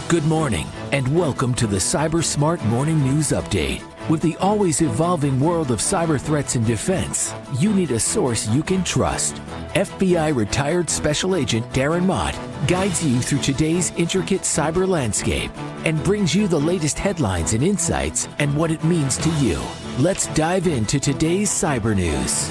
Good morning, and welcome to the Cyber Smart Morning News Update. With the always evolving world of cyber threats and defense, you need a source you can trust. FBI retired Special Agent Darren guides you through today's intricate cyber landscape and brings you the latest headlines and insights and what it means to you. Let's dive into today's cyber news.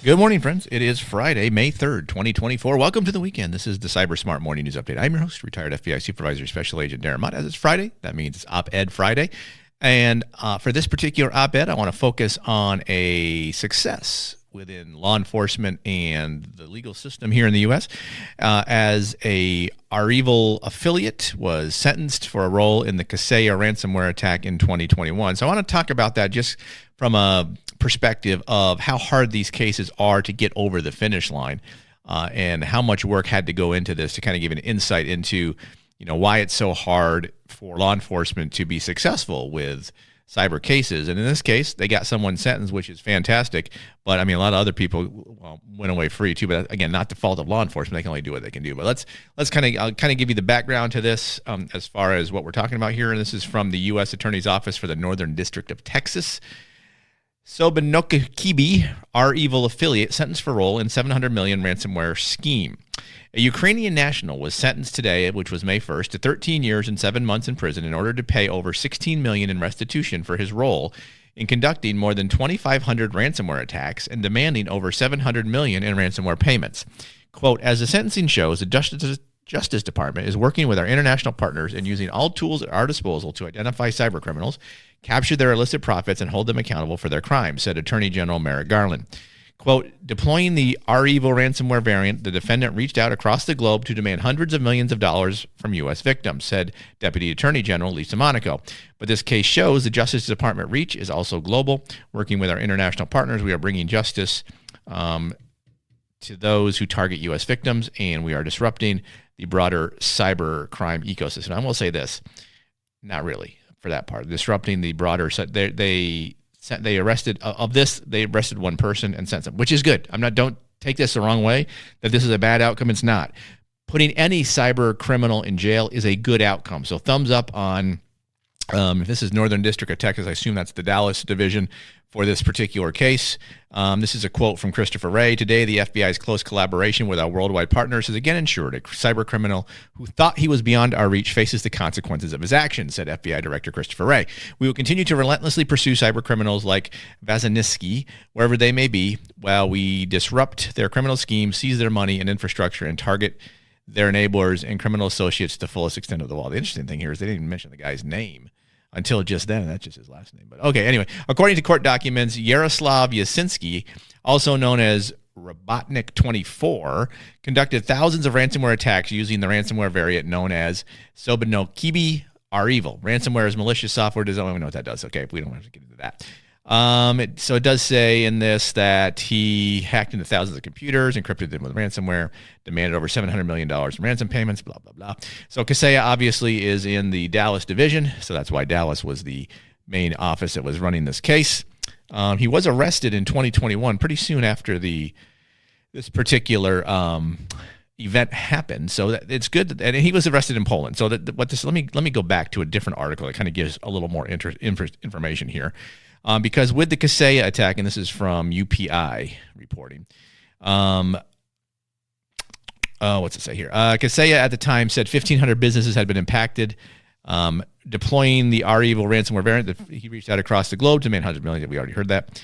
Good morning, friends. It is Friday, May 3rd, 2024. Welcome to the weekend. This is the Cyber Smart Morning News Update. I'm your host, retired FBI Supervisor Special Agent Darren Mott. As it's Friday, that means it's Op-Ed Friday. And for this particular op-ed, I want to focus on a success within law enforcement and the legal system here in the U.S. As our evil affiliate was sentenced for a role in the Kaseya ransomware attack in 2021. So I want to talk about that just from a perspective of how hard these cases are to get over the finish line, and how much work had to go into this to kind of give an insight into, why it's so hard for law enforcement to be successful with cyber cases. And in this case, they got someone sentenced, which is fantastic. But I mean, a lot of other people went away free too. But again, not the fault of law enforcement. They can only do what they can do. But let's kind of give you the background to this as far as what we're talking about here. And this is from the U.S. Attorney's Office for the Northern District of Texas. Sobanokibi, our evil affiliate, sentenced for role in $700 million ransomware scheme. A Ukrainian national was sentenced today, which was May 1st, to 13 years and 7 months in prison in order to pay over $16 million in restitution for his role in conducting more than 2,500 ransomware attacks and demanding over $700 million in ransomware payments. Quote, as the sentencing shows, the Justice Department is working with our international partners and using all tools at our disposal to identify cyber criminals, capture their illicit profits, and hold them accountable for their crimes, said Attorney General Merrick Garland. Quote, deploying the Our Evil ransomware variant, the defendant reached out across the globe to demand hundreds of millions of dollars from U.S. victims, said Deputy Attorney General Lisa Monaco. But this case shows the Justice Department reach is also global. Working with our international partners, we are bringing justice to those who target U.S. victims, and we are disrupting the broader cyber crime ecosystem. I will say this, not really for that part. Disrupting the broader, they arrested one person and sentenced them, which is good. Don't take this the wrong way, that this is a bad outcome. It's not. Putting any cyber criminal in jail is a good outcome. So thumbs up on, if this is Northern District of Texas, I assume that's the Dallas division for this particular case. This is a quote from Christopher Wray. Today, the FBI's close collaboration with our worldwide partners has again ensured a cyber criminal who thought he was beyond our reach faces the consequences of his actions, said FBI Director Christopher Wray. We will continue to relentlessly pursue cyber criminals like Vasilevsky, wherever they may be, while we disrupt their criminal schemes, seize their money and infrastructure, and target their enablers and criminal associates to the fullest extent of the law. The interesting thing here is they didn't even mention the guy's name until just then, and that's just his last name. But okay, anyway, according to court documents, Yaroslav Yasinski, also known as Robotnik 24, conducted thousands of ransomware attacks using the ransomware variant known as Sobanokibi, our evil. Ransomware is malicious software design. We know what that does. Okay, we don't have to get into that. So it does say in this that he hacked into thousands of computers, encrypted them with ransomware, demanded over $700 million in ransom payments, blah, blah, blah. So Kaseya obviously is in the Dallas division, so that's why Dallas was the main office that was running this case. He was arrested in 2021, pretty soon after this particular event happened. So it's good, and he was arrested in Poland. So let me go back to a different article that kind of gives a little more information here. Because with the Kaseya attack, and this is from UPI reporting, what's it say here? Kaseya at the time said 1,500 businesses had been impacted. Deploying the Our Evil ransomware variant, he reached out across the globe to demand hundreds of millions. We already heard that.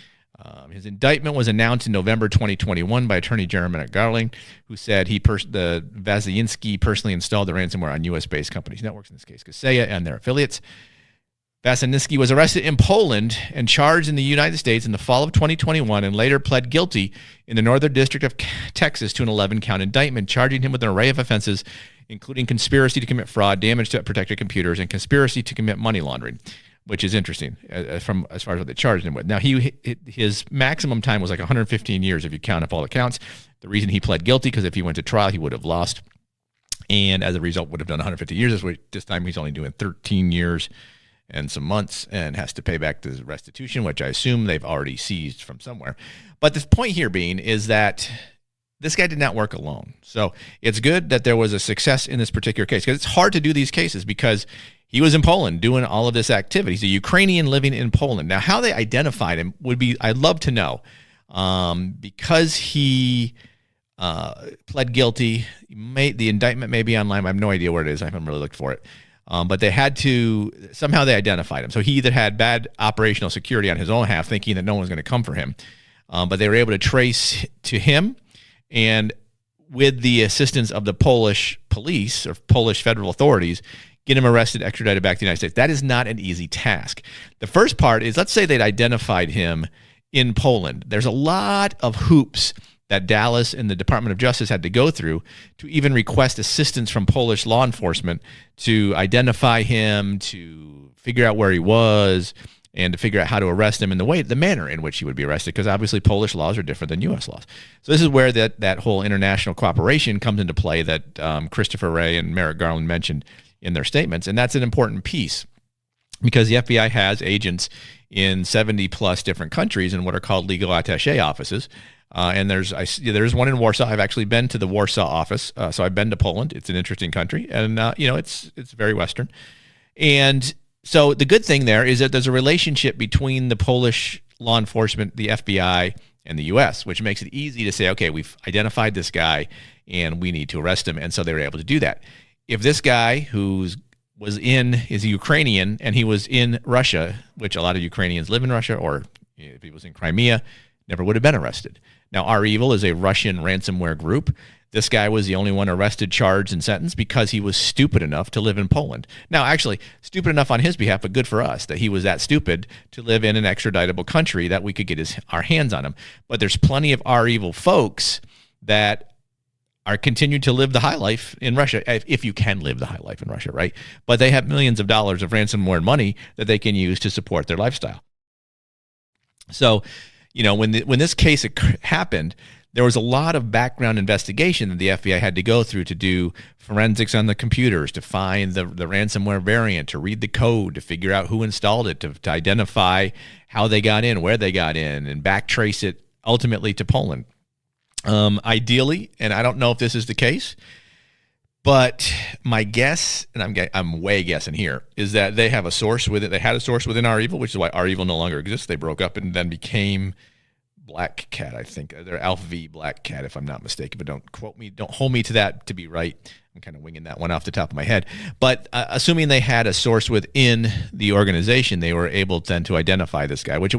His indictment was announced in November 2021 by Attorney General Merrick Garland, who said the Vasilevsky personally installed the ransomware on U.S.-based companies' networks, in this case Kaseya and their affiliates. Vasilevsky was arrested in Poland and charged in the United States in the fall of 2021 and later pled guilty in the Northern District of Texas to an 11-count indictment, charging him with an array of offenses, including conspiracy to commit fraud, damage to protected computers, and conspiracy to commit money laundering, which is interesting as far as what they charged him with. Now, his maximum time was like 115 years if you count up all the counts. The reason he pled guilty, because if he went to trial, he would have lost, and as a result would have done 150 years. This time he's only doing 13 years and some months and has to pay back the restitution, which I assume they've already seized from somewhere. But the point here being is that this guy did not work alone. So it's good that there was a success in this particular case, because it's hard to do these cases because he was in Poland doing all of this activity. He's a Ukrainian living in Poland. Now, how they identified him I'd love to know, because he pled guilty. The indictment may be online. I have no idea where it is. I haven't really looked for it. But they somehow they identified him. So he either had bad operational security on his own half, thinking that no one was going to come for him. But they were able to trace to him, and with the assistance of the Polish police or Polish federal authorities, get him arrested, extradited back to the United States. That is not an easy task. The first part is, let's say they'd identified him in Poland. There's a lot of hoops that Dallas and the Department of Justice had to go through to even request assistance from Polish law enforcement to identify him, to figure out where he was, and to figure out how to arrest him in the manner in which he would be arrested, because obviously Polish laws are different than U.S. laws. So this is where that whole international cooperation comes into play that Christopher Wray and Merrick Garland mentioned in their statements, and that's an important piece because the FBI has agents in 70-plus different countries in what are called legal attaché offices. And there's one in Warsaw. I've actually been to the Warsaw office, so I've been to Poland. It's an interesting country, and it's very Western. And so the good thing there is that there's a relationship between the Polish law enforcement, the FBI, and the U.S., which makes it easy to say, okay, we've identified this guy, and we need to arrest him. And so they were able to do that. If this guy is a Ukrainian and he was in Russia, which a lot of Ukrainians live in Russia, or if he was in Crimea, never would have been arrested. Now, REvil is a Russian ransomware group. This guy was the only one arrested, charged, and sentenced because he was stupid enough to live in Poland. Now, actually, stupid enough on his behalf, but good for us that he was that stupid to live in an extraditable country that we could get our hands on him. But there's plenty of REvil folks that are continued to live the high life in Russia, if you can live the high life in Russia, right? But they have millions of dollars of ransomware money that they can use to support their lifestyle. So, when this case happened, there was a lot of background investigation that the FBI had to go through to do forensics on the computers, to find the ransomware variant, to read the code, to figure out who installed it, to identify how they got in, where they got in, and backtrace it ultimately to Poland. Ideally, and I don't know if this is the case, but my guess, and I'm way guessing here, is that they have a source with it. They had a source within REvil, which is why REvil no longer exists. They broke up and then became Black Cat, I think. They're Alpha V Black Cat, if I'm not mistaken, but don't quote me. Don't hold me to that to be right. I'm kind of winging that one off the top of my head. But assuming they had a source within the organization, they were able then to identify this guy, which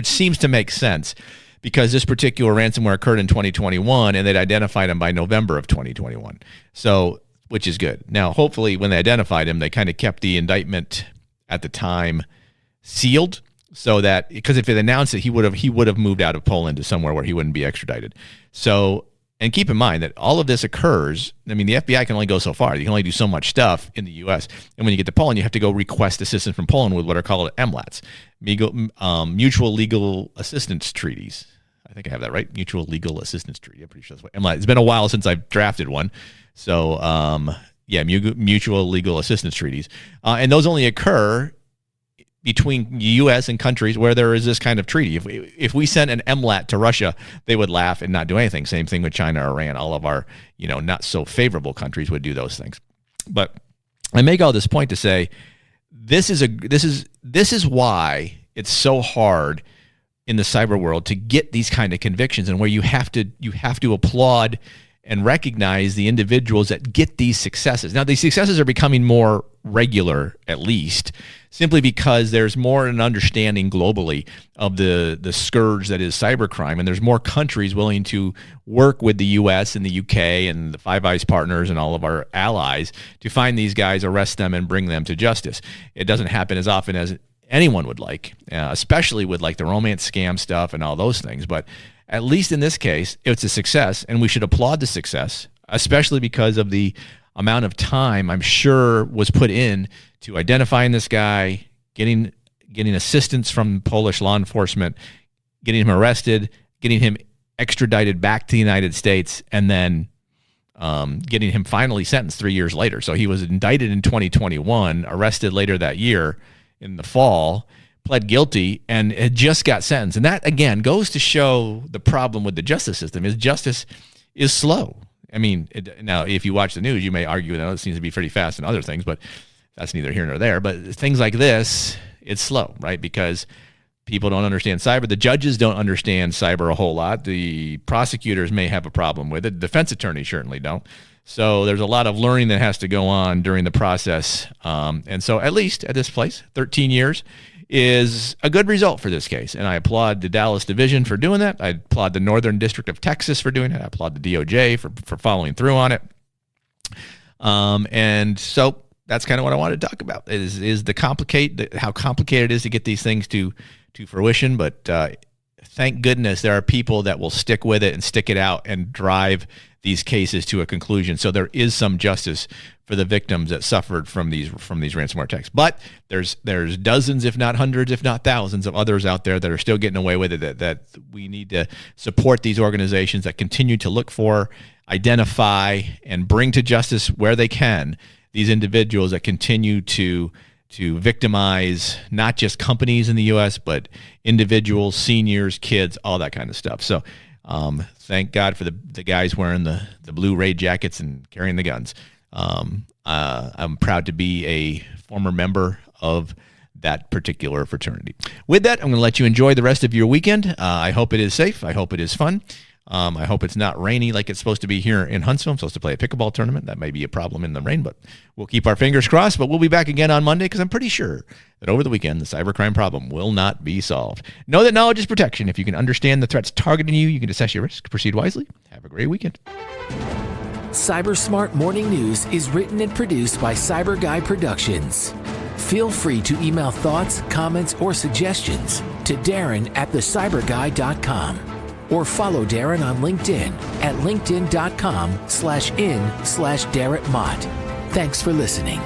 seems to make sense, because this particular ransomware occurred in 2021, and they'd identified him by November of 2021. So, which is good. Now, hopefully, when they identified him, they kind of kept the indictment at the time sealed, so that, because if it announced it, he would have moved out of Poland to somewhere where he wouldn't be extradited. So, and keep in mind that all of this occurs. I mean, the FBI can only go so far. You can only do so much stuff in the U.S. And when you get to Poland, you have to go request assistance from Poland with what are called MLATs, mutual legal assistance treaties. I think I have that right. Mutual Legal Assistance Treaty. I'm pretty sure that's what MLAT. It's been a while since I've drafted one. So, mutual legal assistance treaties. And those only occur between the U.S. and countries where there is this kind of treaty. If we sent an MLAT to Russia, they would laugh and not do anything. Same thing with China, Iran. All of our, not so favorable countries would do those things. But I make all this point to say this is why it's so hard in the cyber world to get these kind of convictions, and where you have to applaud and recognize the individuals that get these successes. Now, these successes are becoming more regular, at least, simply because there's more an understanding globally of the scourge that is cybercrime, and there's more countries willing to work with the U.S. and the U.K. and the Five Eyes partners and all of our allies to find these guys, arrest them, and bring them to justice. It doesn't happen as often as anyone would like, especially with like the romance scam stuff and all those things. But at least in this case, it's a success, and we should applaud the success, especially because of the amount of time I'm sure was put in to identifying this guy, getting assistance from Polish law enforcement, getting him arrested, getting him extradited back to the United States, and then getting him finally sentenced 3 years later. So he was indicted in 2021, arrested later that year in the fall, pled guilty and had just got sentenced. And that, again, goes to show the problem with the justice system is justice is slow. I mean, now, if you watch the news, you may argue that it seems to be pretty fast in other things, but that's neither here nor there. But things like this, it's slow, right? Because people don't understand cyber. The judges don't understand cyber a whole lot. The prosecutors may have a problem with it. Defense attorneys certainly don't. So there's a lot of learning that has to go on during the process. And so at least at this place, 13 years is a good result for this case. And I applaud the Dallas Division for doing that. I applaud the Northern District of Texas for doing it. I applaud the DOJ for following through on it. And so that's kind of what I wanted to talk about is how complicated it is to get these things to fruition. But thank goodness there are people that will stick with it and stick it out and drive these cases to a conclusion. So there is some justice for the victims that suffered from these ransomware attacks. But there's dozens, if not hundreds, if not thousands of others out there that are still getting away with it, that we need to support these organizations that continue to look for, identify, and bring to justice where they can these individuals that continue to victimize not just companies in the U.S., but individuals, seniors, kids, all that kind of stuff. So thank God for the guys wearing the blue raid jackets and carrying the guns. I'm proud to be a former member of that particular fraternity. With that, I'm going to let you enjoy the rest of your weekend. I hope it is safe. I hope it is fun. I hope it's not rainy like it's supposed to be here in Huntsville. I'm supposed to play a pickleball tournament. That may be a problem in the rain, but we'll keep our fingers crossed. But we'll be back again on Monday because I'm pretty sure that over the weekend, the cybercrime problem will not be solved. Know that knowledge is protection. If you can understand the threats targeting you, you can assess your risk, proceed wisely. Have a great weekend. Cyber Smart Morning News is written and produced by Cyber Guy Productions. Feel free to email thoughts, comments, or suggestions to Darren at thecyberguy.com. Or follow Darren on LinkedIn at linkedin.com/in/DarrenMott. Thanks for listening.